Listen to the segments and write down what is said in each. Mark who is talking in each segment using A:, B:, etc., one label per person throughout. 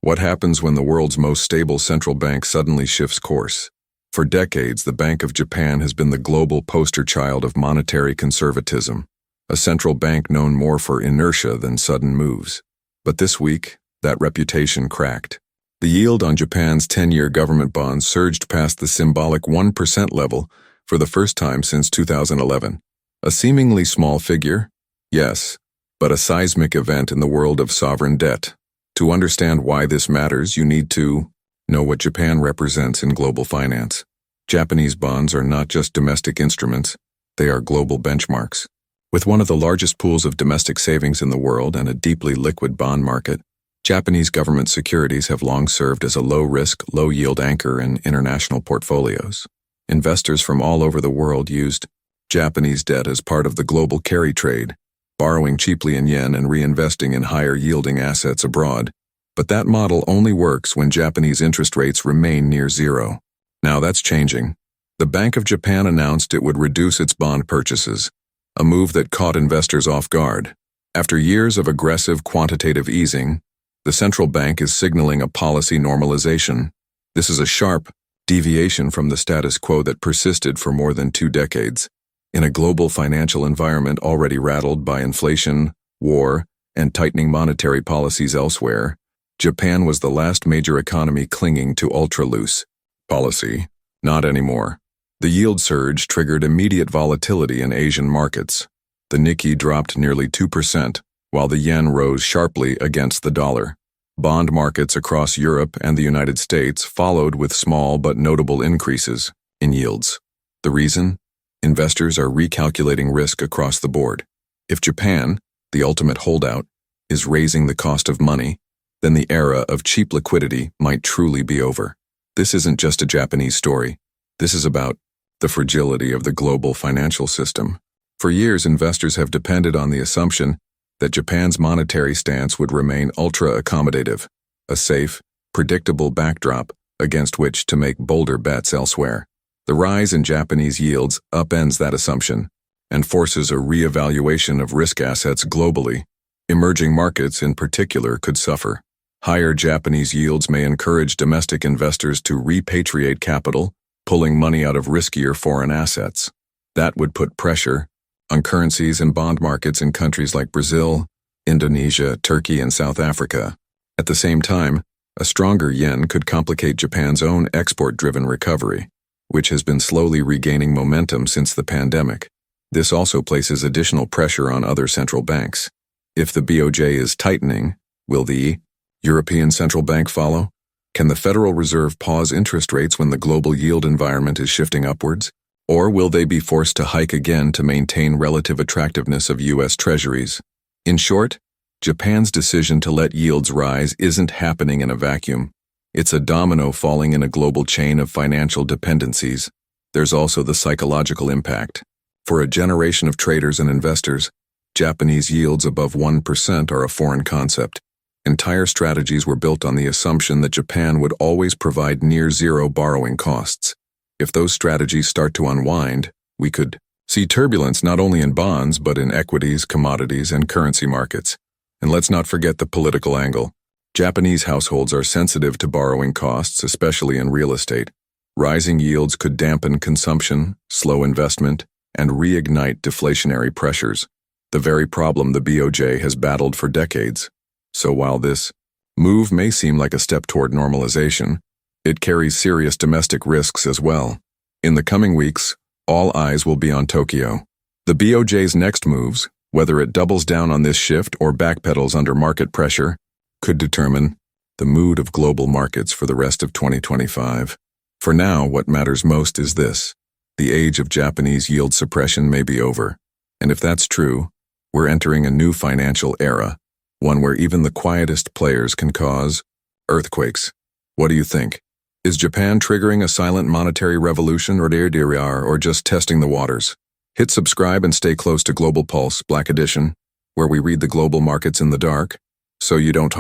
A: What happens when the world's most stable central bank suddenly shifts course? For decades, the Bank of Japan has been the global poster child of monetary conservatism, a central bank known more for inertia than sudden moves. But this week, that reputation cracked. The yield on Japan's 10-year government bonds surged past the symbolic 1% level for the first time since 2011. A seemingly small figure? Yes, but a seismic event in the world of sovereign debt. To understand why this matters, you need to know what Japan represents in global finance. Japanese bonds are not just domestic instruments, they are global benchmarks. With one of the largest pools of domestic savings in the world and a deeply liquid bond market, Japanese government securities have long served as a low-risk, low-yield anchor in international portfolios. Investors from all over the world used Japanese debt as part of the global carry trade, borrowing cheaply in yen and reinvesting in higher-yielding assets abroad. But that model only works when Japanese interest rates remain near zero. Now that's changing. The Bank of Japan announced it would reduce its bond purchases, a move that caught investors off guard. After years of aggressive quantitative easing, the central bank is signaling a policy normalization. This is a sharp deviation from the status quo that persisted for more than 2 decades. In a global financial environment already rattled by inflation, war, and tightening monetary policies elsewhere, Japan was the last major economy clinging to ultra-loose policy. Not anymore. The yield surge triggered immediate volatility in Asian markets. The Nikkei dropped nearly 2%, while the yen rose sharply against the dollar. Bond markets across Europe and the United States followed with small but notable increases in yields. The reason? Investors are recalculating risk across the board. If Japan, the ultimate holdout, is raising the cost of money, then the era of cheap liquidity might truly be over. This isn't just a Japanese story. This is about the fragility of the global financial system. For years, investors have depended on the assumption that Japan's monetary stance would remain ultra-accommodative, a safe, predictable backdrop against which to make bolder bets elsewhere. The rise in Japanese yields upends that assumption and forces a re-evaluation of risk assets globally. Emerging markets in particular could suffer. Higher Japanese yields may encourage domestic investors to repatriate capital, pulling money out of riskier foreign assets. That would put pressure on currencies and bond markets in countries like Brazil, Indonesia, Turkey, and South Africa. At the same time, a stronger yen could complicate Japan's own export-driven recovery, which has been slowly regaining momentum since the pandemic. This also places additional pressure on other central banks. If the BOJ is tightening, will the European Central Bank follow? Can the Federal Reserve pause interest rates when the global yield environment is shifting upwards? Or will they be forced to hike again to maintain relative attractiveness of U.S. Treasuries? In short, Japan's decision to let yields rise isn't happening in a vacuum. It's a domino falling in a global chain of financial dependencies. There's also the psychological impact. For a generation of traders and investors, Japanese yields above 1% are a foreign concept. Entire strategies were built on the assumption that Japan would always provide near-zero borrowing costs. If those strategies start to unwind, we could see turbulence not only in bonds but in equities, commodities, and currency markets. And let's not forget the political angle. Japanese households are sensitive to borrowing costs, especially in real estate. Rising yields could dampen consumption, slow investment, and reignite deflationary pressures, the very problem the BOJ has battled for decades. So while this move may seem like a step toward normalization, it carries serious domestic risks as well. In the coming weeks, all eyes will be on Tokyo. The BOJ's next moves, whether it doubles down on this shift or backpedals under market pressure, could determine the mood of global markets for the rest of 2025. For now, what matters most is this: the age of Japanese yield suppression may be over. And if that's true, we're entering a new financial era, one where even the quietest players can cause earthquakes. What do you think? Is Japan triggering a silent monetary revolution or just testing the waters? Hit subscribe and stay close to Global Pulse, Black Edition, where we read the global markets in the dark, so you don't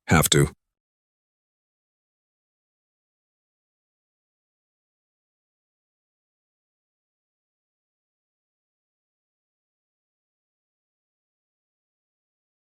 A: have to.